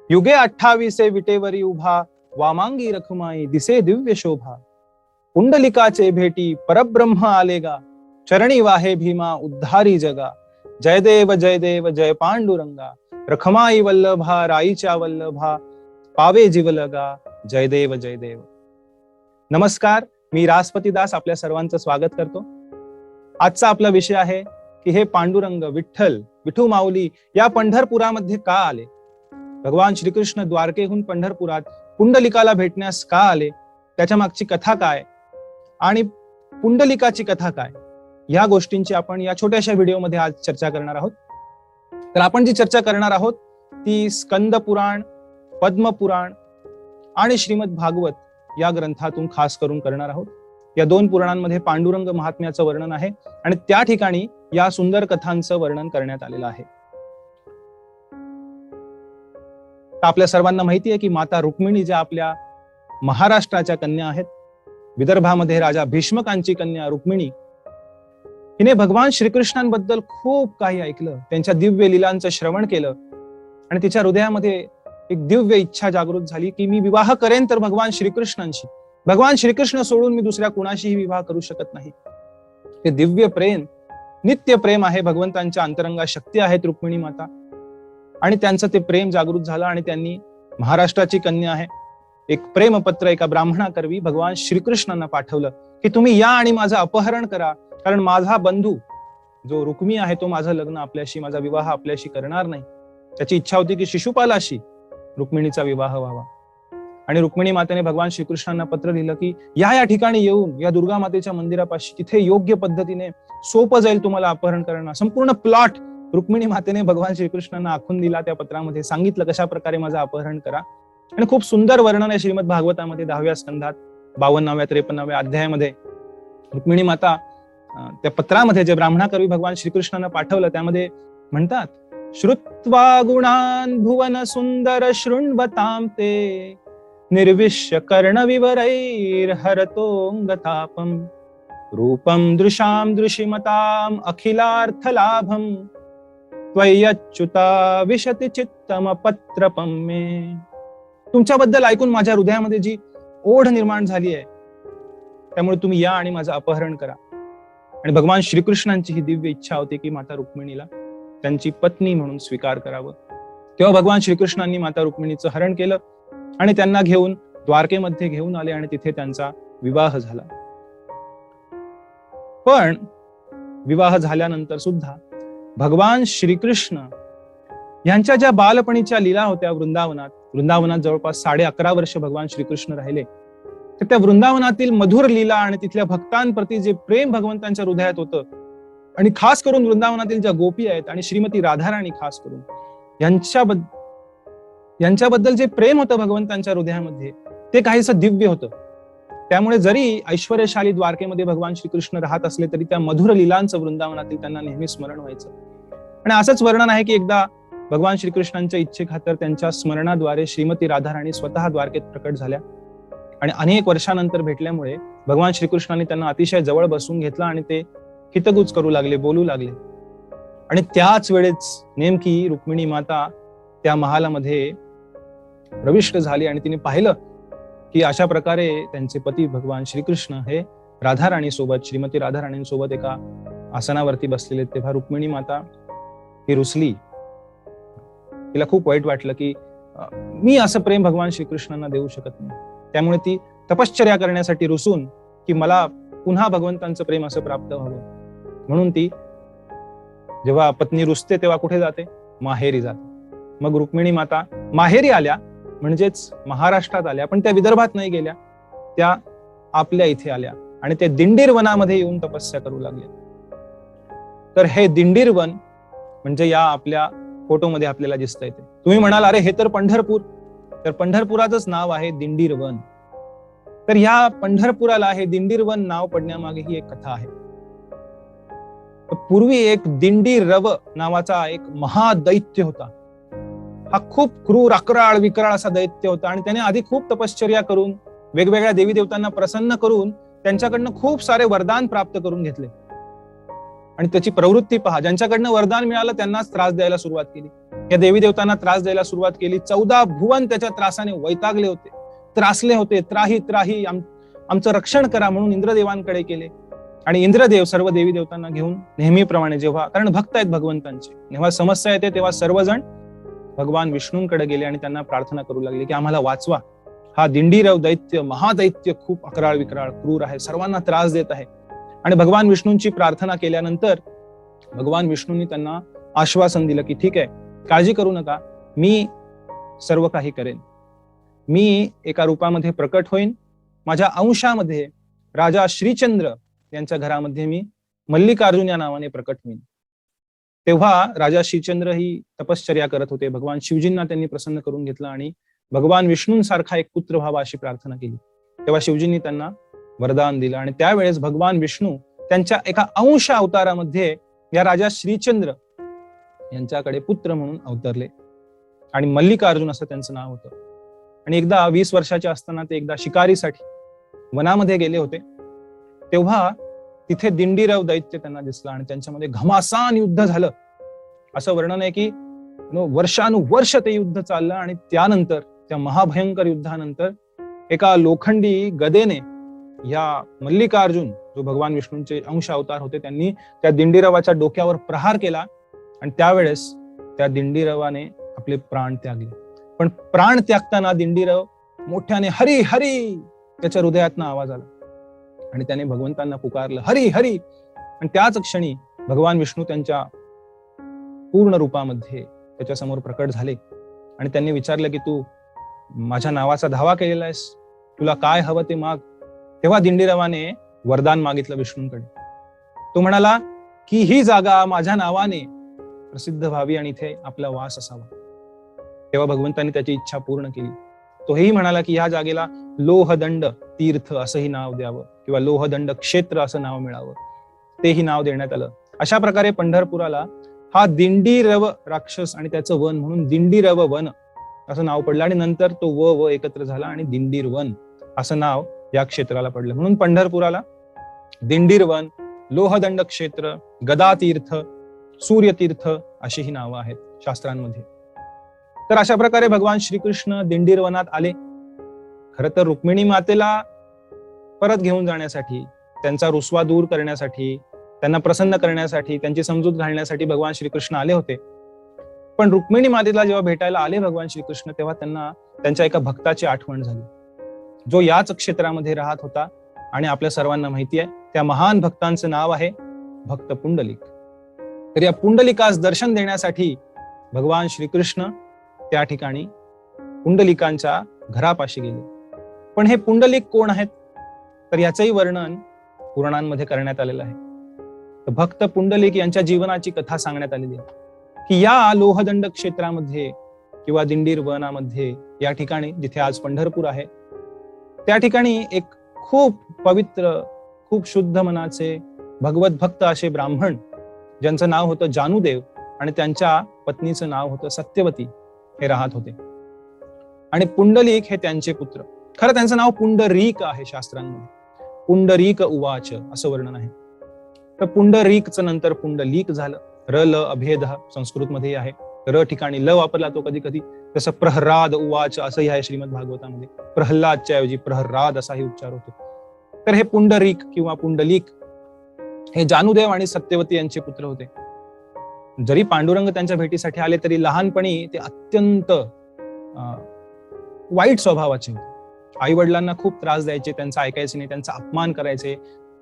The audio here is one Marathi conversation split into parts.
युगे 28 विटेवरी उभा, वामांगी रखुमाई दिसे दिव्य शोभा. पुंडलिकाचे भेटी परब्रह्म आलेगा, चरणी वाहे भीमा उद्धारी जगा. जय देव जय पांडुरंगा, रखमाई वल्लभा राईच्या वल्लभा, पावे जीवलगा. जय देव जय देव. नमस्कार, मी राजपती दास आपल्या सर्वांचं स्वागत करतो. आजचा आपला विषय आहे की हे पांडुरंग विठ्ठल विठू माऊली या पंढरपुरामध्ये का आले. भगवान श्रीकृष्ण द्वारकेहून पंढरपुरात पुंडलिकाला भेटण्यास का आले, त्याच्या मागची कथा काय आणि पुंडलिकाची कथा काय, या गोष्टींची आपण या छोट्याशा व्हिडिओमध्ये आज चर्चा करणार आहोत. तर आपण जी चर्चा करणार आहोत ती स्कंद पुराण, पद्म पुराण आणि श्रीमद भागवत या ग्रंथातून खास करून करणार आहोत. या दोन पुराणांमध्ये पांडुरंग महात्म्याचं वर्णन आहे आणि त्या ठिकाणी या सुंदर कथांचं वर्णन करण्यात आलेलं आहे. आपल्या सर्वांना माहिती आहे की माता रुक्मिणी ज्या आपल्या महाराष्ट्राच्या कन्या आहेत, विदर्भामध्ये राजा भीष्मकांची कन्या रुक्मिणी, हिने भगवान श्रीकृष्णांबद्दल खूप काही ऐकलं, त्यांच्या दिव्य लीलांचं श्रवण केलं आणि तिच्या हृदयामध्ये एक दिव्य इच्छा जागृत झाली की मी विवाह करेन तर भगवान श्रीकृष्णांशी. भगवान श्रीकृष्ण सोडून मी दुसऱ्या कुणाशीही विवाह करू शकत नाही. हे दिव्य प्रेम, नित्य प्रेम आहे, भगवंतांच्या अंतरंगात शक्ती आहेत रुक्मिणी माता. आणि त्यांचं ते प्रेम जागृत झालं आणि त्यांनी, महाराष्ट्राची कन्या आहे, एक प्रेमपत्र एका ब्राह्मणाकरवी भगवान श्रीकृष्णांना पाठवलं की तुम्ही या आणि माझं अपहरण करा, कारण माझा बंधू जो रुक्मी आहे तो माझं लग्न आपल्याशी, माझा विवाह आपल्याशी करणार नाही. त्याची इच्छा होती की शिशुपालाशी रुक्मिणीचा विवाह व्हावा. आणि रुक्मिणी मातेने भगवान श्रीकृष्णांना पत्र लिहिलं की या ठिकाणी येऊन या दुर्गा मातेच्या मंदिरापाशी, तिथे योग्य पद्धतीने सोपं जाईल तुम्हाला अपहरण करणं. संपूर्ण प्लॉट रुक्मिणी मातेने भगवान श्रीकृष्णांना आखून दिला. त्या पत्रामध्ये सांगितलं कशा प्रकारे माझं अपहरण करा. आणि खूप सुंदर वर्णन आहे श्रीमद भागवतामध्ये 10व्या स्कंधात 52व्या 53व्या अध्यायामध्ये. रुक्मिणी माता त्या पत्रामध्ये जे ब्राह्मणाकरवी भगवान श्रीकृष्णांना पाठवलं त्यामध्ये म्हणतात, श्रुत्वा गुणान भुवन सुंदर शृण्वतां ते, निर्विश्य कर्ण विवरैर हरतोंगतापम, रूपम दृशाम दृशिमताम अखिलार्थ लाभम, त्वय्यच्युता विशति चित्तम पत्रपम मे. तुमच्याबद्दल ऐकून माझ्या हृदयामध्ये जी ओढ निर्माण झाली आहे, त्यामुळे तुम्ही या आणि माझं अपहरण करा. आणि भगवान श्रीकृष्णांची ही दिव्य इच्छा होती की माता रुक्मिणीला त्यांची पत्नी म्हणून स्वीकार करावं. तेव्हा भगवान श्रीकृष्णांनी माता रुक्मिणीचं हरण केलं आणि त्यांना घेऊन द्वारकेमध्ये घेऊन आले आणि तिथे त्यांचा विवाह झाला. पण विवाह झाल्यानंतर सुद्धा भगवान श्रीकृष्ण यांच्या ज्या बालपणीच्या लीला होत्या वृंदावनात जवळपास 11.5 वर्ष भगवान श्रीकृष्ण राहिले. तर त्या वृंदावनातील मधुर लीला आणि तिथल्या भक्तांप्रती जे प्रेम भगवंतांच्या हृदयात होतं, आणि खास करून वृंदावनातील ज्या गोपी आहेत आणि श्रीमती राधाराणी खास करून यांच्याबद्दल जे प्रेम होतं भगवंतांच्या हृदयामध्ये, ते काहीसं दिव्य होतं. त्यामुळे जरी ऐश्वर्यशाली द्वारकेमध्ये भगवान श्रीकृष्ण राहत असले तरी त्या मधुर लीलांचं वृंदावनातील त्यांना नेहमी स्मरण व्हायचं. आणि असंच वर्णन आहे की एकदा भगवान श्रीकृष्णांच्या इच्छेखातर त्यांच्या स्मरणाद्वारे श्रीमती राधाराणी स्वतः द्वारकेत प्रकट झाल्या आणि अनेक वर्षानंतर भेटल्यामुळे भगवान श्रीकृष्णांनी त्यांना अतिशय जवळ बसून घेतला आणि ते हितगुज करू लागले, बोलू लागले. आणि त्याच वेळेस नेमकी रुक्मिणी माता त्या महालामध्ये प्रविष्ट झाली आणि तिने पाहिलं की अशा प्रकारे त्यांचे पती भगवान श्रीकृष्ण हे राधाराणी सोबत, श्रीमती राधाराणींसोबत एका आसनावरती बसलेले. तेव्हा रुक्मिणी माता ही रुसली. तिला खूप वाईट वाटलं की मी असं प्रेम भगवान श्रीकृष्णांना देऊ शकत नाही. त्यामुळे ती तपश्चर्या करण्यासाठी रुसून की मला पुन्हा भगवंतांचं प्रेम असं प्राप्त व्हावं, म्हणून ती जेव्हा पत्नी रुसते तेव्हा कुठे जाते? माहेरी जाते. मग रुक्मिणी माता माहेरी आल्या, म्हणजेच महाराष्ट्रात आल्या, पण त्या विदर्भात नाही गेल्या, त्या आपल्या इथे आल्या आणि ते दिंडीर वनामध्ये येऊन तपस्या करू लागल्या. तर हे दिंडीर वन म्हणजे या आपल्या फोटोमध्ये आपल्याला दिसतंय ते. तुम्ही म्हणाल अरे हे तर पंढरपूर, तर पंढरपुराचंच नाव आहे दिंडीर वन. तर ह्या पंढरपुराला हे दिंडीर वन नाव पडण्यामागे ही एक कथा आहे. पूर्वी एक दिंडी रव नावाचा एक महादैत्य होता. हा खूप क्रूर, अकराळ, विकराळ असा दैत्य होता आणि त्याने आधी खूप तपश्चर्या करून वेगवेगळ्या देवी देवतांना प्रसन्न करून त्यांच्याकडनं खूप सारे वरदान प्राप्त करून घेतले. आणि त्याची प्रवृत्ती पहा. ज्यांच्याकडनं वरदान मिळालं त्यांनाच त्रास द्यायला सुरुवात केली, या देवी देवतांना त्रास द्यायला सुरुवात केली. 14 भुवन त्याच्या त्रासाने वैतागले होते, त्रासले होते. त्राही त्राही, आमचं रक्षण करा म्हणून इंद्रदेवांकडे केले. आणि इंद्रदेव सर्व देवी देवतांना घेऊन नेहमीप्रमाणे, जेव्हा, कारण भक्त आहेत भगवंतांचे, जेव्हा समस्या येते तेव्हा सर्वजण भगवान विष्णूंकडे गेले आणि त्यांना प्रार्थना करू लागले की आम्हाला वाचवा. हा दिंडीरव दैत्य, महादैत्य खूप अकराळ विक्राळ क्रूर आहे, सर्वांना त्रास देत आहे. आणि भगवान विष्णूंची प्रार्थना केल्यानंतर भगवान विष्णूंनी त्यांना आश्वासन दिलं की ठीक आहे, काळजी करू नका, मी सर्व काही करेन. मी एका रूपामध्ये प्रकट होईन. माझ्या अंशामध्ये राजा श्रीचंद्र यांच्या घरामध्ये मी मल्लिकार्जुन या नावाने प्रकट होईन. तेव्हा राजा श्रीचंद्र ही तपश्चर्या करत होते. भगवान शिवजींना त्यांनी प्रसन्न करून घेतलं आणि भगवान विष्णूंसारखा एक पुत्र व्हावा अशी प्रार्थना केली. तेव्हा शिवजींनी त्यांना वरदान दिलं आणि त्यावेळेस भगवान विष्णू त्यांच्या एका अंश अवतारामध्ये या राजा श्रीचंद्र यांच्याकडे पुत्र म्हणून अवतरले आणि मल्लिकार्जुन असं त्यांचं नाव होतं. आणि एकदा 20 वर्षाचे असताना ते एकदा शिकारीसाठी वनामध्ये गेले होते. तेव्हा तिथे दिंडीरव दैत्य त्यांना दिसला आणि त्यांच्यामध्ये घमासान युद्ध झालं. असं वर्णन आहे की वर्षानुवर्ष ते युद्ध चाललं आणि त्यानंतर, त्या महाभयंकर युद्धानंतर एका लोखंडी गदेने या मल्लिकार्जुन, जो भगवान विष्णूंचे अंश अवतार होते, त्यांनी त्या दिंडीरवाच्या डोक्यावर प्रहार केला आणि त्यावेळेस त्या दिंडीरवाने आपले प्राण त्यागले. पण प्राण त्यागताना दिंडीरव मोठ्याने हरी हरी त्याच्या हृदयातनं आवाज आला आणि त्याने भगवंतांना पुकारलं, हरी हरी. आणि त्याच क्षणी भगवान विष्णू त्यांच्या पूर्ण रूपामध्ये त्याच्या समोर प्रकट झाले आणि त्यांनी विचारलं की तू माझ्या नावाचा धावा केलेला आहेस, तुला काय हवं ते माग. तेव्हा दिंडीरवाने वरदान मागितलं विष्णूंकडे. तो म्हणाला की ही जागा माझ्या नावाने प्रसिद्ध व्हावी आणि इथे आपला वास असावा. तेव्हा भगवंतांनी त्याची इच्छा पूर्ण केली. तो हेही म्हणाला की ह्या जागेला लोहदंड तीर्थ असंही नाव द्यावं किंवा लोहदंड क्षेत्र असं नाव मिळावं, तेही नाव देण्यात आलं. अशा प्रकारे पंढरपुराला हा दिंडीरव राक्षस आणि त्याचं वन म्हणून दिंडीरव वन असं नाव पडलं आणि नंतर तो व एकत्र झाला आणि दिंडीर वन असं नाव या क्षेत्राला पडलं. म्हणून पंढरपुराला दिंडीर वन, लोहदंड क्षेत्र, गदातीर्थ, सूर्यतीर्थ अशी ही नावं आहेत शास्त्रांमध्ये. तर अशा प्रकारे भगवान श्रीकृष्ण दिंडीर वनात आले. खरं तर रुक्मिणी मातेला परत घेऊन जाण्यासाठी, त्यांचा रुसवा दूर करण्यासाठी, त्यांना प्रसन्न करण्यासाठी, त्यांची समजूत घालण्यासाठी भगवान श्रीकृष्ण आले होते. पण रुक्मिणी मातेला जेव्हा भेटायला आले भगवान श्रीकृष्ण, तेव्हा त्यांना त्यांच्या एका भक्ताची आठवण झाली, जो याच क्षेत्रामध्ये राहत होता आणि आपल्या सर्वांना माहिती आहे त्या महान भक्तांचं नाव आहे भक्त पुंडलिक. तर या पुंडलिकास दर्शन देण्यासाठी भगवान श्रीकृष्ण त्या ठिकाणी पुंडलिकांच्या घरापाशी गेले. पण हे पुंडलिक कोण आहेत, तर याचंही वर्णन पुराणांमध्ये करण्यात आलेलं आहे. तर भक्त पुंडलिक यांच्या जीवनाची कथा सांगण्यात आलेली आहे की या लोहदंड क्षेत्रामध्ये किंवा दिंडीर वनामध्ये, या ठिकाणी जिथे आज पंढरपूर आहे, त्या ठिकाणी एक खूप पवित्र, खूप शुद्ध मनाचे भगवत भक्त असे ब्राह्मण, ज्यांचं नाव होतं जानुदेव आणि त्यांच्या पत्नीचं नाव होतं सत्यवती, हे राहत होते. आणि पुंडलिक हे त्यांचे पुत्र. खरं त्यांचं नाव पुंडरीक आहे शास्त्रांमध्ये. पुंडरीक उवाच असं वर्णन आहे. तर पुंडरीकचं नंतर पुंडलिक झालं. र ल अभेद संस्कृत मध्ये आहे. र ठिकाणी ल वापरला तो कधी कधी. तसं प्रहराद उवाच असंही आहे श्रीमद भागवतामध्ये. प्रल्हादच्या ऐवजी प्रहराद असाही उच्चार होतो. तर हे पुंडरीक किंवा पुंडलिक हे जानुदेव आणि सत्यवती यांचे पुत्र होते. जरी पांडुरंग त्यांच्या भेटीसाठी आले तरी लहानपणी ते अत्यंत वाईट स्वभावाचे होते. आई वडिलांना खूप त्रास द्यायचे, त्यांचं ऐकायचे नाही, त्यांचा अपमान करायचे.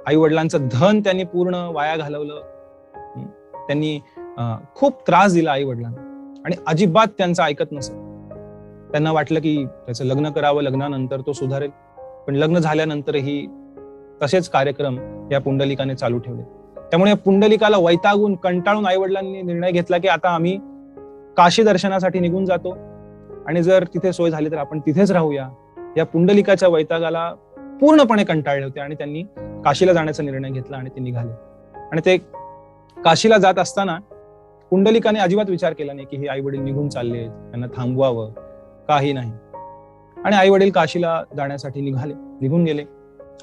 आई वडिलांचं धन त्यांनी पूर्ण वाया घालवलं. त्यांनी खूप त्रास दिला आई वडिलांना आणि अजिबात त्यांचं ऐकत नसत. त्यांना वाटलं की त्याचं लग्न करावं, लग्नानंतर तो सुधारेल. पण लग्न झाल्यानंतरही तसेच कार्यक्रम या पुंडलिकाने चालू ठेवले. त्यामुळे या पुंडलिकाला वैतागून, कंटाळून आई वडिलांनी निर्णय घेतला की आता आम्ही काशी दर्शनासाठी निघून जातो आणि जर तिथे सोय झाली तर आपण तिथेच राहूया. या पुंडलिकाच्या वैतागाला पूर्णपणे कंटाळले होते आणि त्यांनी काशीला जाण्याचा निर्णय घेतला आणि ते निघाले. आणि ते काशीला जात असताना पुंडलिकाने अजिबात विचार केला नाही की हे आई वडील निघून चालले, त्यांना थांबवावं, काही नाही. आणि आई वडील काशीला जाण्यासाठी निघून गेले.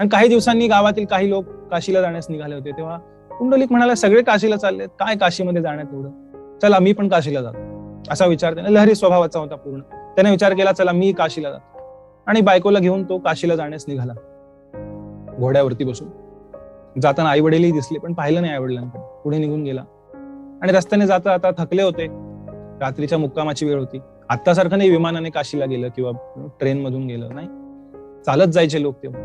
आणि काही दिवसांनी गावातील काही लोक काशीला जाण्यास निघाले होते. तेव्हा पुंडलिक म्हणाला, सगळे काशीला चाललेत, काय काशीमध्ये जाण्यात एवढं, चला मी पण काशीला जातो. असा विचार त्याने, लहरी स्वभावाचा होता पूर्ण, त्याने विचार केला चला मी काशीला जातो. आणि बायकोला घेऊन तो काशीला जाण्यास निघाला घोड्यावरती बसून. जाताना आई वडीलही दिसले, पण पाहिलं नाही आई वडिलांकडे, पुढे निघून गेला. आणि रस्त्याने जाता आता थकले होते, रात्रीच्या मुक्कामाची वेळ होती. आत्तासारखं नाही विमानाने काशीला गेलं किंवा ट्रेन मधून गेलं, नाही, चालत जायचे लोक तेव्हा,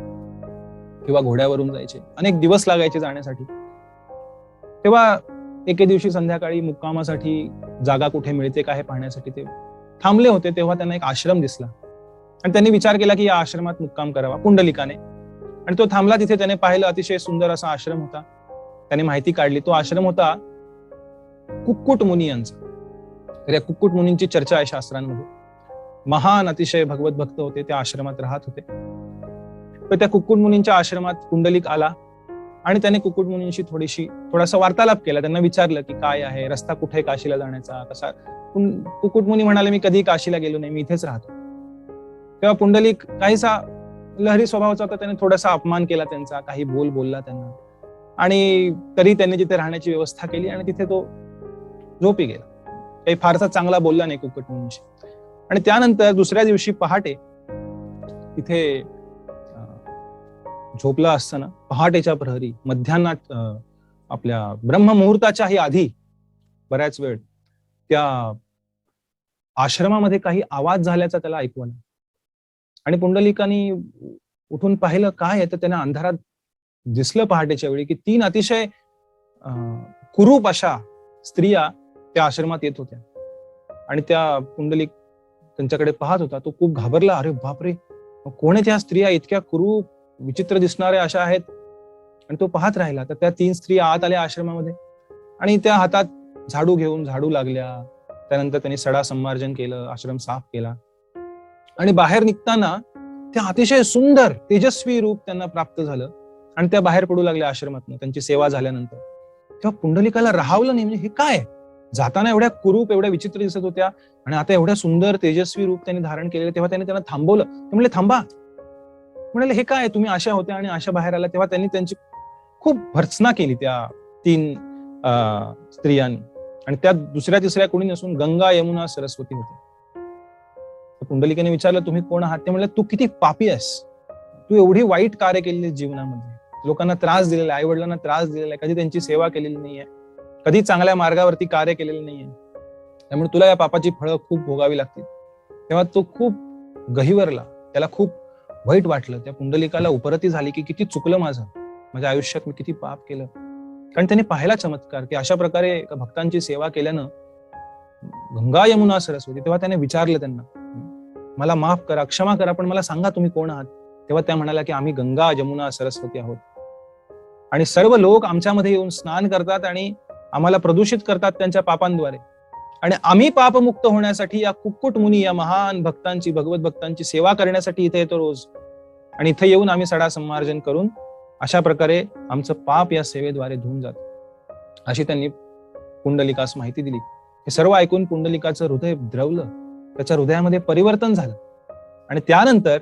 किंवा घोड्यावरून जायचे, अनेक दिवस लागायचे जाण्यासाठी. तेव्हा एके दिवशी संध्याकाळी मुक्कामासाठी जागा कुठे मिळते का हे पाहण्यासाठी ते थांबले होते. तेव्हा त्यांना एक आश्रम दिसला आणि त्यांनी विचार केला की या आश्रमात मुक्काम करावा पुंडलिकाने. आणि तो थांबला तिथे, त्याने पाहिलं अतिशय सुंदर असा आश्रम होता. त्याने माहिती काढली, तो आश्रम होता कुक्कुट मुनी यांचा. तर या कुक्कुट मुनींची चर्चा आहे शास्त्रांमध्ये. महान अतिशय भगवत भक्त होते, त्या आश्रमात राहत होते. तर त्या कुक्कुट मुनींच्या आश्रमात पुंडलिक आला आणि त्याने कुक्कुट मुनींशी थोडासा वार्तालाप केला. त्यांना विचारलं की काय आहे, रस्ता कुठे काशीला जाण्याचा, कसा. कुक्कुट मुनी म्हणाले, मी कधी काशीला गेलो नाही, मी इथेच राहतो. तेव्हा पुंडलिक काहीसा लहरी स्वभावाचा होता, त्याने थोडासा अपमान केला त्यांचा, काही बोलला त्यांना, आणि तरी त्यांनी तिथे राहण्याची व्यवस्था केली आणि तिथे तो झोपी गेला. काही फारसा चांगला बोलला नाही कुक्कुट मुनींशी. आणि त्यानंतर दुसऱ्या दिवशी पहाटे तिथे झोपला असताना पहाटेच्या प्रहरी मध्यान्हात आपल्या ब्रह्ममुहूर्ताच्याही आधी बऱ्याच वेळ त्या आश्रमामध्ये काही आवाज झाल्याचा त्याला ऐकू आला. आणि पुंडलिकानी उठून पाहिलं काय आहे, तर त्यांना अंधारात दिसलं पहाटेच्या वेळी की 3 अतिशय कुरूप अशा स्त्रिया त्या आश्रमात येत होत्या. आणि त्या पुंडलिक त्यांच्याकडे पाहत होता. तो खूप घाबरला, अरे बापरे, कोण आहे त्या स्त्रिया, इतक्या कुरूप विचित्र दिसणाऱ्या अशा आहेत. आणि तो पाहत राहिला. तर त्या 3 स्त्रिया आत आल्या आश्रमामध्ये आणि त्या हातात झाडू घेऊन झाडू लागल्या. त्यानंतर त्यांनी सडा संमार्जन केलं, आश्रम साफ केला. आणि बाहेर निघताना त्या अतिशय सुंदर तेजस्वी रूप त्यांना प्राप्त झालं आणि त्या बाहेर पडू लागल्या आश्रमातून त्यांची सेवा झाल्यानंतर. तेव्हा पुंडलिकाला राहावलं नाही, म्हणजे हे काय, जाताना एवढ्या कुरूप एवढ्या विचित्र दिसत होत्या आणि आता एवढ्या सुंदर तेजस्वी रूप त्यांनी धारण केलेलं. तेव्हा त्यांनी त्यांना थांबवलं. ते म्हणले, थांबा. म्हणाले, हे काय, तुम्ही अशा होत्या आणि अशा बाहेर आल्या. तेव्हा त्यांनी त्यांची खूप भर्त्सना केली त्या 3 स्त्रियांनी. आणि त्या दुसऱ्या तिसऱ्या कोणी नसून गंगा, यमुना, सरस्वती होती. पुंडलिकाने विचारलं, तुम्ही कोण आहात? ते म्हणले, तू किती पापी आहेस, तू एवढी वाईट कार्य केलेली जीवनामध्ये, लोकांना त्रास दिलेला आहे, आई वडिलांना त्रास दिलेला आहे, कधी त्यांची सेवा केलेली नाहीये, कधी चांगल्या मार्गावरती कार्य केलेलं नाहीये, त्यामुळे तुला या पापाची फळं खूप भोगावी लागतील. तेव्हा तो खूप गहिवरला, त्याला खूप वाईट वाटलं. त्या पुंडलिकाला उपरती झाली की किती चुकलं माझ्या आयुष्यात, मी किती पाप केलं. कारण त्यांनी पाहिला चमत्कार की अशा प्रकारे भक्तांची सेवा केल्यानं गंगा, यमुना, सरस्वती. तेव्हा त्याने विचारलं त्यांना, मला माफ करा, क्षमा करा, पण मला सांगा तुम्ही कोण आहात? तेव्हा त्या म्हणाल्या की आम्ही गंगा, यमुना, सरस्वती आहोत आणि सर्व लोक आमच्यामध्ये येऊन स्नान करतात आणि आम्हाला प्रदूषित करतात त्यांच्या पापांद्वारे. आणि आम्ही पापमुक्त होण्यासाठी या कुक्कुट मुनी, या महान भक्तांची, भगवत भक्तांची सेवा करण्यासाठी इथे येतो रोज. आणि इथे येऊन आम्ही सडा संमार्जन करून अशा प्रकारे आमचं पाप या सेवेद्वारे धुवून जात, अशी त्यांनी पुंडलिकास माहिती दिली. हे सर्व ऐकून पुंडलिकाचं हृदय द्रवलं, त्याच्या हृदयामध्ये परिवर्तन झालं. आणि त्यानंतर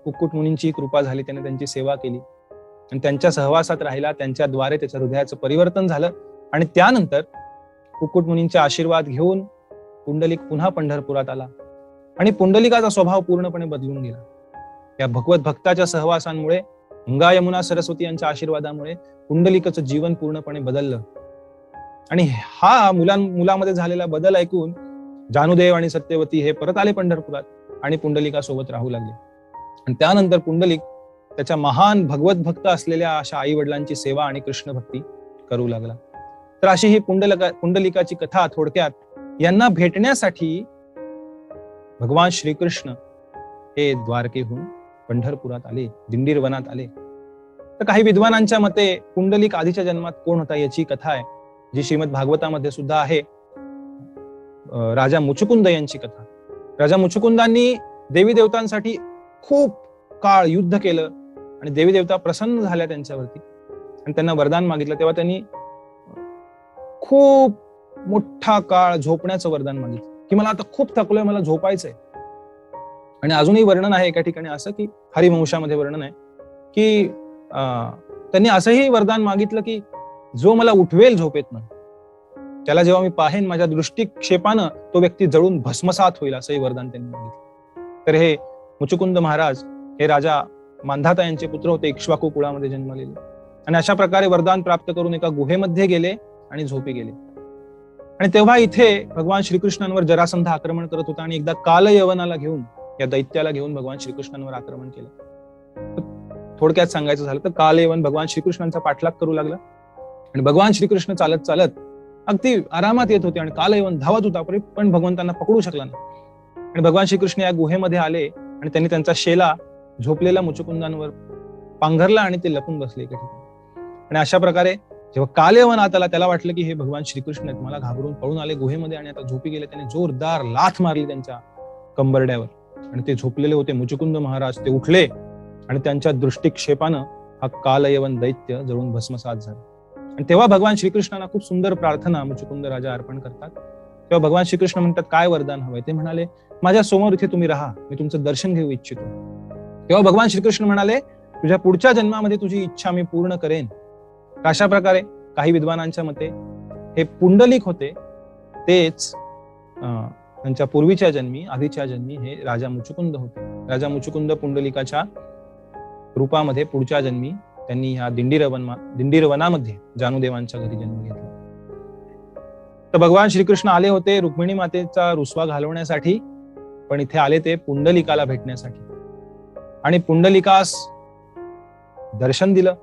कुक्कुट मुनींची कृपा झाली, त्याने त्यांची सेवा केली आणि त्यांच्या सहवासात राहिला. त्यांच्याद्वारे त्याच्या हृदयाचं परिवर्तन झालं. आणि त्यानंतर कुक्कुट मुनींचे आशीर्वाद घेऊन पुंडलिक पुन्हा पंढरपुरात आला आणि पुंडलिकाचा स्वभाव पूर्णपणे बदलून गेला. या भगवत भक्ताच्या सहवासांमुळे, गंगा, यमुना, सरस्वती यांच्या आशीर्वादामुळे पुंडलिकाचं जीवन पूर्णपणे बदललं. आणि हा मुलामध्ये झालेला बदल ऐकून जानुदेव आणि सत्यवती हे परत आले पंढरपुरात आणि पुंडलिकासोबत राहू लागले. आणि त्यानंतर पुंडलिक त्याच्या महान भगवत भक्त असलेल्या अशा आई वडिलांची सेवा आणि कृष्ण भक्ती करू लागला. तर अशी ही पुंडलिकाची कथा थोडक्यात. यांना भेटण्यासाठी भगवान श्रीकृष्ण हे द्वारकेहून पंढरपुरात आले, दिंडीर वनात आले. तर काही विद्वानांच्या मते पुंडलिक आधीच्या जन्मात कोण होता याची कथा आहे, जी श्रीमद भागवतामध्ये सुद्धा आहे. राजा मुचुकुंद यांची कथा. राजा मुचुकुंदांनी देवी देवतांसाठी खूप काळ युद्ध केलं आणि देवी देवता प्रसन्न झाल्या त्यांच्यावरती आणि त्यांना वरदान मागितलं. तेव्हा त्यांनी खूप मोठा काळ झोपण्याचं वरदान मागितलं की मला आता खूप थकलोय, मला झोपायचंय. आणि अजूनही वर्णन आहे एका ठिकाणी असं की हरिवंशामध्ये वर्णन आहे की त्यांनी असंही वरदान मागितलं की जो मला उठवेल झोपेतनं, त्याला जेव्हा मी पाहेन माझ्या दृष्टिक्षेपानं तो व्यक्ती जळून भस्मसात होईल, असंही वरदान त्यांनी मागितलं. तर हे मुचुकुंद महाराज हे राजा मांधाता यांचे पुत्र होते, इक्ष्वाकू कुळामध्ये जन्मलेले. आणि अशा प्रकारे वरदान प्राप्त करून एका गुहेमध्ये गेले आणि झोपी गेले. आणि तेव्हा इथे भगवान श्रीकृष्णांवर जरासंध आक्रमण करत होता आणि एकदा कालयवनाला घेऊन, या दैत्याला घेऊन भगवान श्रीकृष्णांवर आक्रमण केलं. थोडक्यात सांगायचं झालं तर कालयवन भगवान श्रीकृष्णांचा पाठलाग करू लागला आणि भगवान श्रीकृष्ण चालत चालत अगदी आरामात येत होते आणि कालयवन धावत होता, पण भगवंतांना पकडू शकला नाही. आणि भगवान श्रीकृष्ण या गुहेमध्ये आले आणि त्यांनी त्यांचा शेला झोपलेल्या मुचुकुंदांवर पांघरला आणि ते लपून बसले एका ठिकाणी. आणि अशा प्रकारे जेव्हा कालयवन आत आला, त्याला वाटलं की हे भगवान श्रीकृष्ण आहेत, मला घाबरून पळून आले गुहेमध्ये आणि आता झोपी गेले. त्याने जोरदार लाथ मारली त्यांच्या कंबरड्यावर आणि ते झोपलेले होते मुचुकुंद महाराज ते उठले आणि त्यांच्या दृष्टिक्षेपानं हा कालयवन दैत्य जळून भस्मसात झाला. आणि तेव्हा भगवान श्रीकृष्णांना खूप सुंदर प्रार्थना मुचुकुंद राजा अर्पण करतात. तेव्हा भगवान श्रीकृष्ण म्हणतात, काय वरदान हवंय? ते म्हणाले, माझ्या समोर इथे तुम्ही राहा, मी तुमचं दर्शन घेऊ इच्छितो. तेव्हा भगवान श्रीकृष्ण म्हणाले, तुझ्या पुढच्या जन्मामध्ये तुझी इच्छा मी पूर्ण करेन. अशा प्रकारे काही विद्वानांच्या मते हे पुंडलिक होते, तेच त्यांच्या पूर्वीच्या जन्मी, आधीच्या जन्मी हे राजा मुचुकुंद होते. राजा मुचुकुंद पुंडलिकाच्या रूपामध्ये पुढच्या जन्मी त्यांनी ह्या दिंडीरवनामध्ये जानुदेवांच्या घरी जन्म घेतला. तर भगवान श्रीकृष्ण आले होते रुक्मिणी मातेचा रुसवा घालवण्यासाठी, पण इथे आले ते पुंडलिकाला भेटण्यासाठी. आणि पुंडलिकास दर्शन दिलं,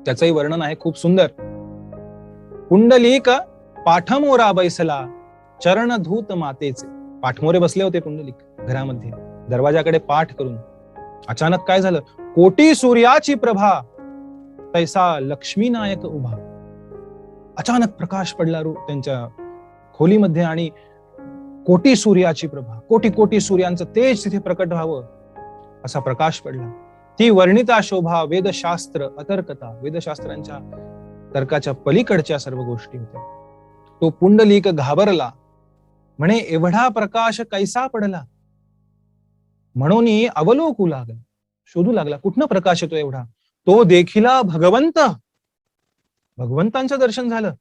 त्याचंही वर्णन आहे खूप सुंदर. पुंडलिक पाठमोरा बैसला चरणधूत मातेचे. पाठमोरे बसले होते पुंडलिक घरामध्ये दरवाजाकडे पाठ करून. अचानक काय झालं? कोटी सूर्याची प्रभा तैसा लक्ष्मीनायक उभा. अचानक प्रकाश पडला त्यांच्या खोलीमध्ये आणि कोटी सूर्याची प्रभा, कोटी कोटी सूर्यांचं तेज तिथे प्रकट व्हावं असा प्रकाश पडला. ती वर्णिता शोभा वेदशास्त्र अतर्कता, वेदशास्त्रांच्या तर्काच्या पलीकडच्या सर्व गोष्टी होत्या. तो पुंडलिक घाबरला, म्हणे एवढा प्रकाश कैसा पडला, म्हणून अवलोकू लागला, शोधू लागला कुठनं प्रकाश येतो एवढा. तो देखिला भगवंत, भगवंतांचं दर्शन झालं.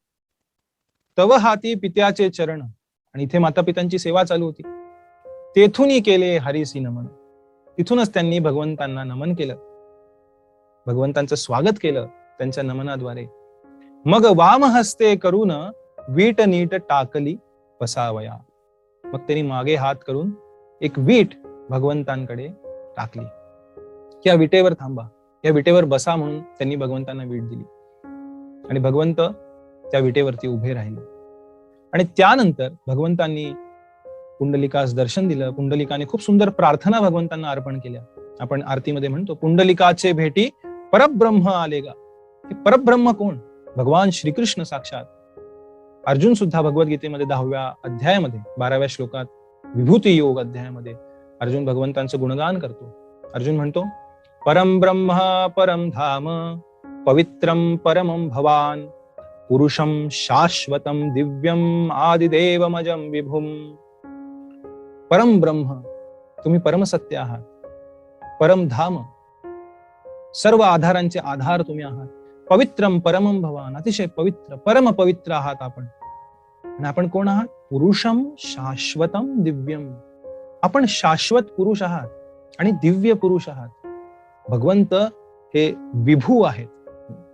तव हाती पित्याचे चरण, आणि इथे माता पित्यांची सेवा चालू होती. तेथूनही केले हरिसी नमन, तिथूनच त्यांनी भगवंतांना नमन केलं, भगवंतांचं स्वागत केलं त्यांच्या नमनाद्वारे. मग वाम हस्ते करून वीट नीट टाकली बसावया. मग त्यांनी मागे हात करून एक वीट भगवंतांकडे टाकली. या विटेवर थांबा, या विटेवर बसा म्हणून त्यांनी भगवंतांना वीट दिली आणि भगवंत त्या विटेवरती उभे राहिले. आणि त्यानंतर भगवंतांनी पुंडलिकास दर्शन दिलं. पुंडलिकाने खूप सुंदर प्रार्थना भगवंतांना अर्पण केल्या. आपण आरतीमध्ये म्हणतो, पुंडलिकाचे भेटी परब्रह्म आलेगा. हे परब्रह्म कोण? भगवान श्रीकृष्ण साक्षात. अर्जुन सुद्धा भगवद्गीतेमध्ये 10व्या अध्यायामध्ये 12व्या श्लोकात विभूती योग अध्यायामध्ये अर्जुन भगवंतांचं गुणगान करतो. अर्जुन म्हणतो, परम ब्रह्म परम धाम पवित्रम परमं भवान पुरुषम शाश्वतम दिव्यम आदिदेवमजं विभुम. परम ब्रह्म, तुम्ही परमसत्य आहात. परम धाम, सर्व आधारांचे आधार तुम्ही आहात. पवित्रम परमं भवान, अतिशय पवित्र, परम पवित्र आहात आपण. आणि आपण कोण आहात? पुरुषम शाश्वतम दिव्यम, आपण शाश्वत पुरुष आहात आणि दिव्य पुरुष आहात. भगवंत हे विभू आहेत.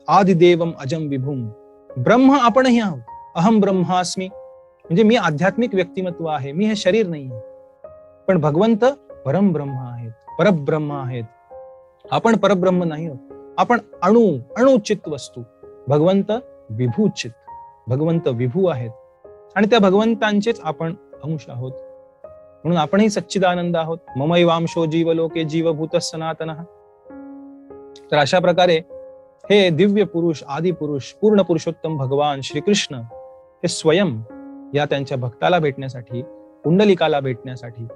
आदिदेवम अजम विभूम. ब्रह्म आपणही आहोत. अहम ब्रह्मास्मी, म्हणजे मी आध्यात्मिक व्यक्तिमत्व आहे, मी हे शरीर नाही. पण भगवंत परम ब्रह्म आहेत, परब्रह्म आहेत. आपण परब्रह्म नाही आहोत, आपण अणुचित वस्तू. भगवंत विभूचित, भगवंत विभू आहेत आणि त्या भगवंतांचेच आपण अंश आहोत. म्हणून आपणही सच्चिदानंद आहोत. ममैवांशो जीवलोके जीवभूत सनातनः. तर अशा प्रकारे हे दिव्य पुरुष, आदि पुरुष, पूर्ण पुरुषोत्तम भगवान श्रीकृष्ण हे स्वयं या त्यांच्या भक्ताला भेटण्यासाठी, पुंडलिकाला भेटण्यासाठी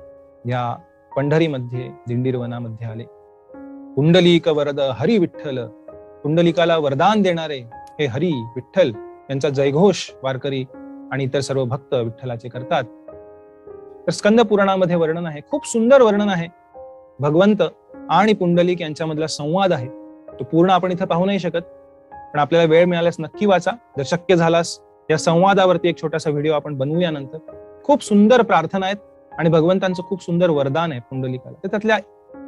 या पंढरीमध्ये, दिंडीरवनामध्ये आले. पुंडलिक वरद हरी विठ्ठल. पुंडलिकाला वरदान देणारे हे हरी विठ्ठल यांचा जयघोष वारकरी आणि इतर सर्व भक्त विठ्ठलाचे करतात. तर स्कंद पुराणामध्ये वर्णन आहे, खूप सुंदर वर्णन आहे. भगवंत आणि पुंडलिक यांच्यामधला संवाद आहे. तो पूर्ण आपण इथं पाहू नाही शकत, पण पण आपल्याला वेळ मिळाल्यास नक्की वाचा. जर शक्य झालास या संवादावरती एक छोटासा व्हिडिओ आपण बनवूया नंतर. खूप सुंदर प्रार्थना आहेत आणि भगवंतांचं खूप सुंदर वरदान आहे पुंडलिकाला. तर त्यातल्या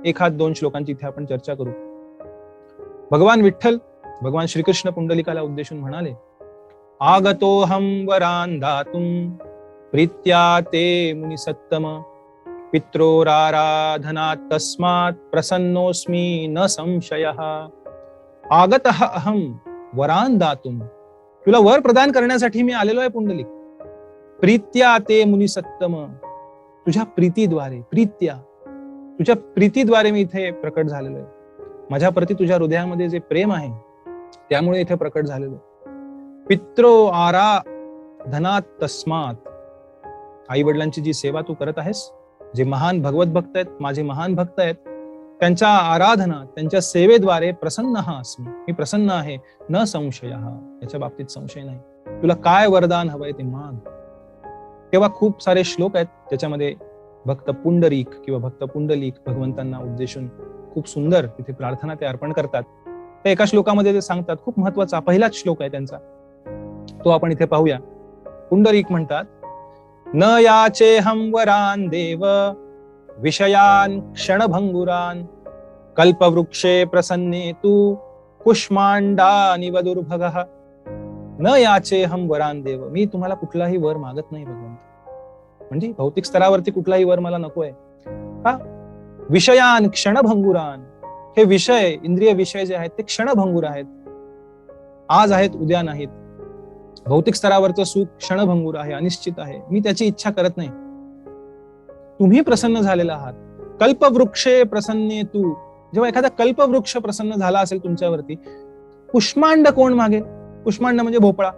1-2 श्लोकांची इथे आपण चर्चा करू. भगवान विठ्ठल, भगवान श्रीकृष्ण पुंडलिकाला उद्देशून म्हणाले, आगतोहम वरान दातुम प्रीत्या ते मुनी सत्तम पित्रोराराधनात तस्मात् प्रसन्नोस्मी न संशयः. आगतः अहम वरान दातुम, तुला वर प्रदान करण्यासाठी मी आलेलो आहे पुंडलिक. प्रीत्या ते मुनी सत्तम, तुझ्या प्रीतीद्वारे, प्रीत्या तुझ्या प्रीतीद्वारे मी इथे प्रकट झालेलो आहे. माझ्या प्रती तुझ्या हृदयामध्ये जे प्रेम आहे त्यामुळे इथे प्रकट झालेलो आहे. पित्रो आराधनात तस्मात, आई वडिलांची जी सेवा तू करत आहेस, जे महान भगवत भक्त आहेत, माझे महान भक्त आहेत, त्यांच्या आराधना, त्यांच्या सेवेद्वारे प्रसन्न अस्मी, मी प्रसन्न आहे. न संशय, याच्या बाबतीत संशय नाही. तुला काय वरदान हवंय ते माग. तेव्हा खूप सारे श्लोक आहेत त्याच्यामध्ये भक्त पुंडरीक किंवा भक्त पुंडलिक भगवंतांना उद्देशून खूप सुंदर तिथे प्रार्थना ते अर्पण करतात. त्या एका श्लोकामध्ये ते सांगतात, खूप महत्वाचा पहिलाच श्लोक आहे त्यांचा, तो आपण इथे पाहूया. पुंडरीक म्हणतात, न याचेहं वरान देव विषयान क्षणभंगुरान कल्पवृक्षे प्रसन्ने तू कुष्मांडानिव दुर्भगः. न याचेहं वरान देव, मी तुम्हाला कुठलाही वर मागत नाही भगवंत. म्हणजे भौतिक स्तरावरती कुठलाही वर मला नकोय. का? विषयान क्षणभंगुरान, हे विषय, इंद्रिय विषय जे आहेत ते क्षणभंगुर आहेत, आज आहेत उद्या नाहीत. भौतिक स्तरावरचं सुख क्षणभंगुर आहे, अनिश्चित आहे, मी त्याची इच्छा करत नाही. तुम्ही प्रसन्न झालेला आहात. कल्पवृक्षे प्रसन्ने तू, जेव्हा एखादा कल्पवृक्ष प्रसन्न झाला असेल तुमच्यावरती, कुष्मांड कोण मागेल? कुष्मांड म्हणजे भोपळा.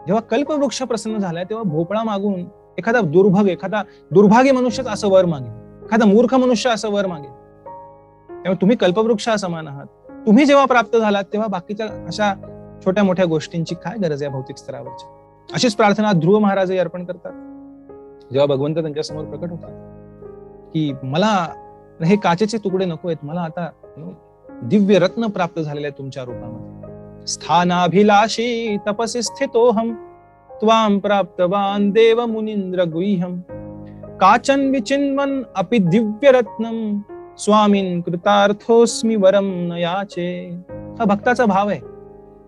जेव्हा कल्पवृक्ष प्रसन्न झालाय तेव्हा भोपळा मागून एखादा दुर्भागी मनुष्यच असं वर मागेल, एखादा मूर्ख मनुष्य असं वर मागेल. त्यामुळे तुम्ही कल्पवृक्षा समान आहात. तुम्ही जेव्हा प्राप्त झालात तेव्हा बाकीच्या अशा छोट्या मोठ्या गोष्टींची काय गरज आहे भौतिक स्तरावरची. अशीच प्रार्थना ध्रुव महाराजही अर्पण करतात जेव्हा भगवंत त्यांच्या समोर प्रकट होतात की मला हे काचेचे तुकडे नको आहेत, मला आता दिव्य रत्न प्राप्त झालेले आहे तुमच्या रूपामध्ये. स्थानाभिलाषी तपसी स्थितोहम त्वां प्राप्तवान देव मुनींद्र गुह्यम काचन विचिन्वन अपि दिव्य रत्नम स्वामीन कृतार्थोस्मी वरम न याचे. हा भक्ताचा भाव आहे.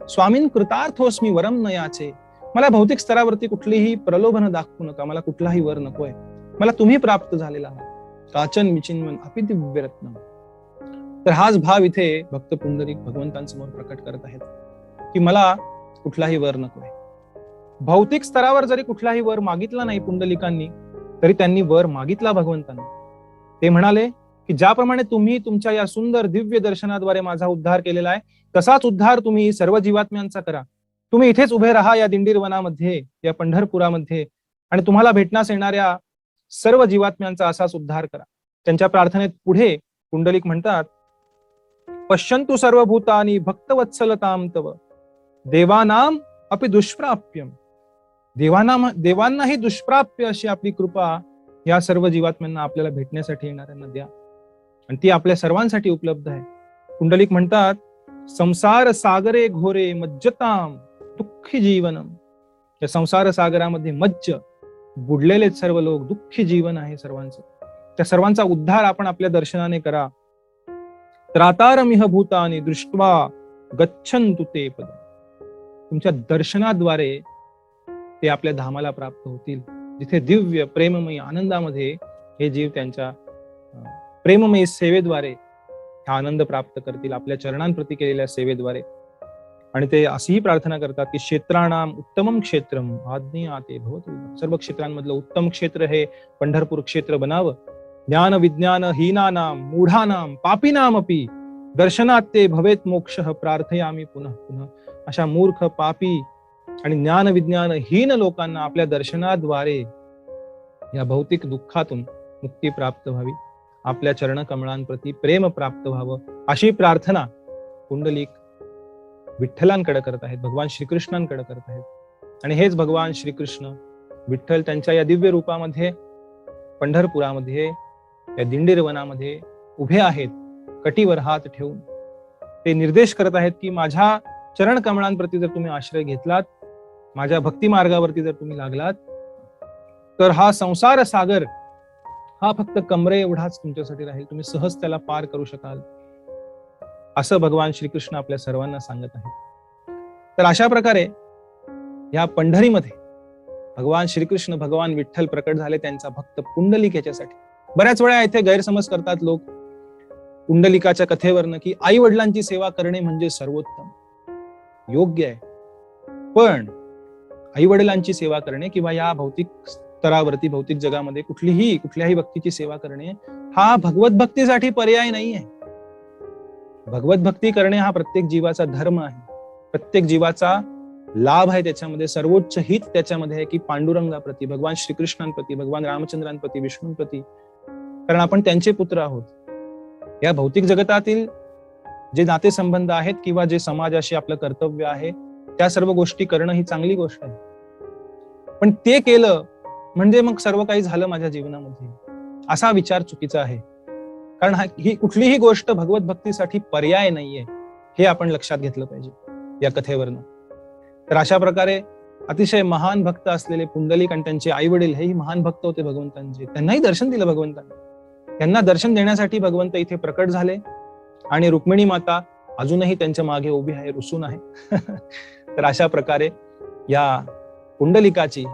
स्वामीन कृतार्थोस्मी वरम न याचे, मला भौतिक स्तरावरती कुठलीही प्रलोभन दाखवू नका, मला कुठलाही वर नकोय, मला तुम्ही प्राप्त झालेला आहात. काचन विचिन्वन अपि दिव्य रत्नम. तर हाच भाव इथे भक्त पुंडलिक भगवंतांसमोर प्रकट करत आहेत की मला कुठलाही वर नकोय. भौतिक स्तरावर जरी कुठलाही वर मागितला नाही पुंडलिकांनी, तरी त्यांनी वर मागितला भगवंतांना. ते म्हणाले की ज्याप्रमाणे तुम्ही तुमच्या या सुंदर दिव्य दर्शनाद्वारे माझा उद्धार केलेला आहे, तसाच उद्धार तुम्ही सर्व जीवात्म्यांचा करा. तुम्ही इथेच उभे राहा या दिंडीर वनामध्ये, या पंढरपुरामध्ये, आणि तुम्हाला भेटण्यास येणाऱ्या सर्व जीवात्म्यांचा असाच उद्धार करा. त्यांच्या प्रार्थनेत पुढे पुंडलिक म्हणतात, पश्यन्तु सर्वभूतानि भक्तवत्सलतां तव देवानाम अपि दुष्प्राप्यम. देवांनाही दुष्प्राप्य अशी आपली कृपा या सर्व जीवात्म्यांना आपल्याला भेटण्यासाठी येणाऱ्यांना द्या, आणि ती आपल्या सर्वांसाठी उपलब्ध आहे. पुंडलिक म्हणतात, संसार सागरे घोरे मज्जताम दुःखी जीवनम. या संसार सागरामध्ये मज्ज, बुडलेले सर्व लोक, दुःखी जीवन आहे सर्वांचं. त्या सर्वांचा उद्धार आपण आपल्या दर्शनाने करा. त्रातारमिह भूतानि दृष्ट्वा गच्छन्तु ते पद. तुमच्या दर्शनाद्वारे ते आपल्या धामाला प्राप्त होतील, जिथे दिव्य प्रेममयी आनंदामध्ये हे जीव त्यांच्या प्रेममयी सेवेद्वारे हा आनंद प्राप्त करतील, आपल्या चरणांप्रती केलेल्या सेवेद्वारे. आणि ते अशीही प्रार्थना करतात की क्षेत्राणाम उत्तमम क्षेत्रम आज्ञाते भवतु. सर्व क्षेत्रांमधलं उत्तम क्षेत्र हे पंढरपूर क्षेत्र बनावं. ज्ञान विज्ञान हीनानाम मूढानाम पापीनाम अपि दर्शनात ते भवेत मोक्षः प्रार्थयामि पुनः पुनः. अशा मूर्ख, पापी आणि ज्ञान विज्ञान हीन लोकांना आपल्या दर्शनाद्वारे या भौतिक दुःखातून मुक्ती प्राप्त व्हावी, आपल्या चरण कमळांप्रती प्रेम प्राप्त व्हावं, अशी प्रार्थना पुंडलिक विठ्ठलांकडे करत आहेत, भगवान श्रीकृष्णांकडे करत आहेत. आणि हेच भगवान श्रीकृष्ण विठ्ठल त्यांच्या या दिव्य रूपामध्ये पंढरपुरामध्ये या दिंडीर वनामध्ये उभे आहेत, कटीवर हात ठेवून. ते निर्देश करत आहेत की माझ्या चरण कमळांप्रती जर तुम्ही आश्रय घेतलात, माझ्या भक्ती मार्गावरती जर तुम्ही लागलात, तर हा संसार सागर हा फक्त कमरे एवढाच तुमच्यासाठी राहील. तुम्ही सहज त्याला पार करू शकाल, असं भगवान श्रीकृष्ण आपल्या सर्वांना सांगत आहेत. तर अशा प्रकारे या पंढरीमध्ये भगवान श्रीकृष्ण, भगवान विठ्ठल प्रकट झाले, त्यांचा भक्त पुंडलिक याच्यासाठी. बऱ्याच वेळा इथे गैरसमज करतात लोक पुंडलिकाच्या कथेवरनं, की आई वडिलांची सेवा करणे म्हणजे सर्वोत्तम. योग्य आहे, पण आई वडिलांची सेवा करणे किंवा या भौतिक स्तरावरती, भौतिक जगामध्ये कुठल्याही व्यक्तीची सेवा करणे हा भगवत भक्तीसाठी पर्याय नाही आहे. भगवत भक्ती करणे हा प्रत्येक जीवाचा धर्म आहे, प्रत्येक जीवाचा लाभ आहे. त्याच्यामध्ये सर्वोच्च हित त्याच्यामध्ये आहे की पांडुरंगाप्रती, भगवान श्रीकृष्णांप्रती, भगवान रामचंद्रांप्रती, विष्णूंप्रती, कारण आपण त्यांचे पुत्र आहोत. या भौतिक जगतातील जे नातेसंबंध आहेत किंवा जे समाजाशी आपलं कर्तव्य आहे, त्या सर्व गोष्टी करणं ही चांगली गोष्ट आहे. पण ते केलं म्हणजे मग सर्व काही झालं माझ्या जीवनामध्ये, असा विचार चुकीचा आहे. कारण ही कुठलीही गोष्ट भगवत भक्तीसाठी पर्याय नाहीये, हे आपण लक्षात घेतलं पाहिजे या कथेवरनं. तर अशा प्रकारे अतिशय महान भक्त असलेले पुंडलिक आणि त्यांचे आई वडील हेही महान भक्त होते भगवंतांचे. त्यांनाही दर्शन दिलं भगवंतांनी. त्यांना दर्शन देण्यासाठी भगवंत इथे प्रकट झाले आणि रुक्मिणी माता अजूनही त्यांच्या मागे उभी आहे, रुसून आहे. तर अशा प्रकारे या पुंडलिकाची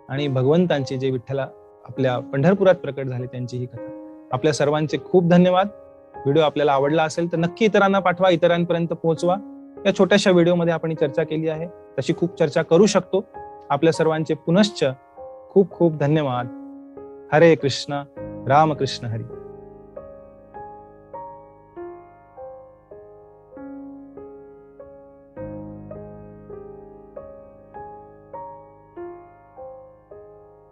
आणि भगवंतांची, जे विठ्ठला आपल्या पंढरपुरात प्रकट झाले, त्यांची ही कथा. आपल्या सर्वांचे खूप धन्यवाद. व्हिडिओ आपल्याला आवडला असेल तर नक्की इतरांना पाठवा, इतरांपर्यंत पोहोचवा. या छोट्याशा व्हिडिओमध्ये आपण चर्चा केली आहे, तशी खूप चर्चा करू शकतो. आपल्या सर्वांचे पुनश्च खूप खूप धन्यवाद. हरे कृष्ण, रामकृष्ण हरी.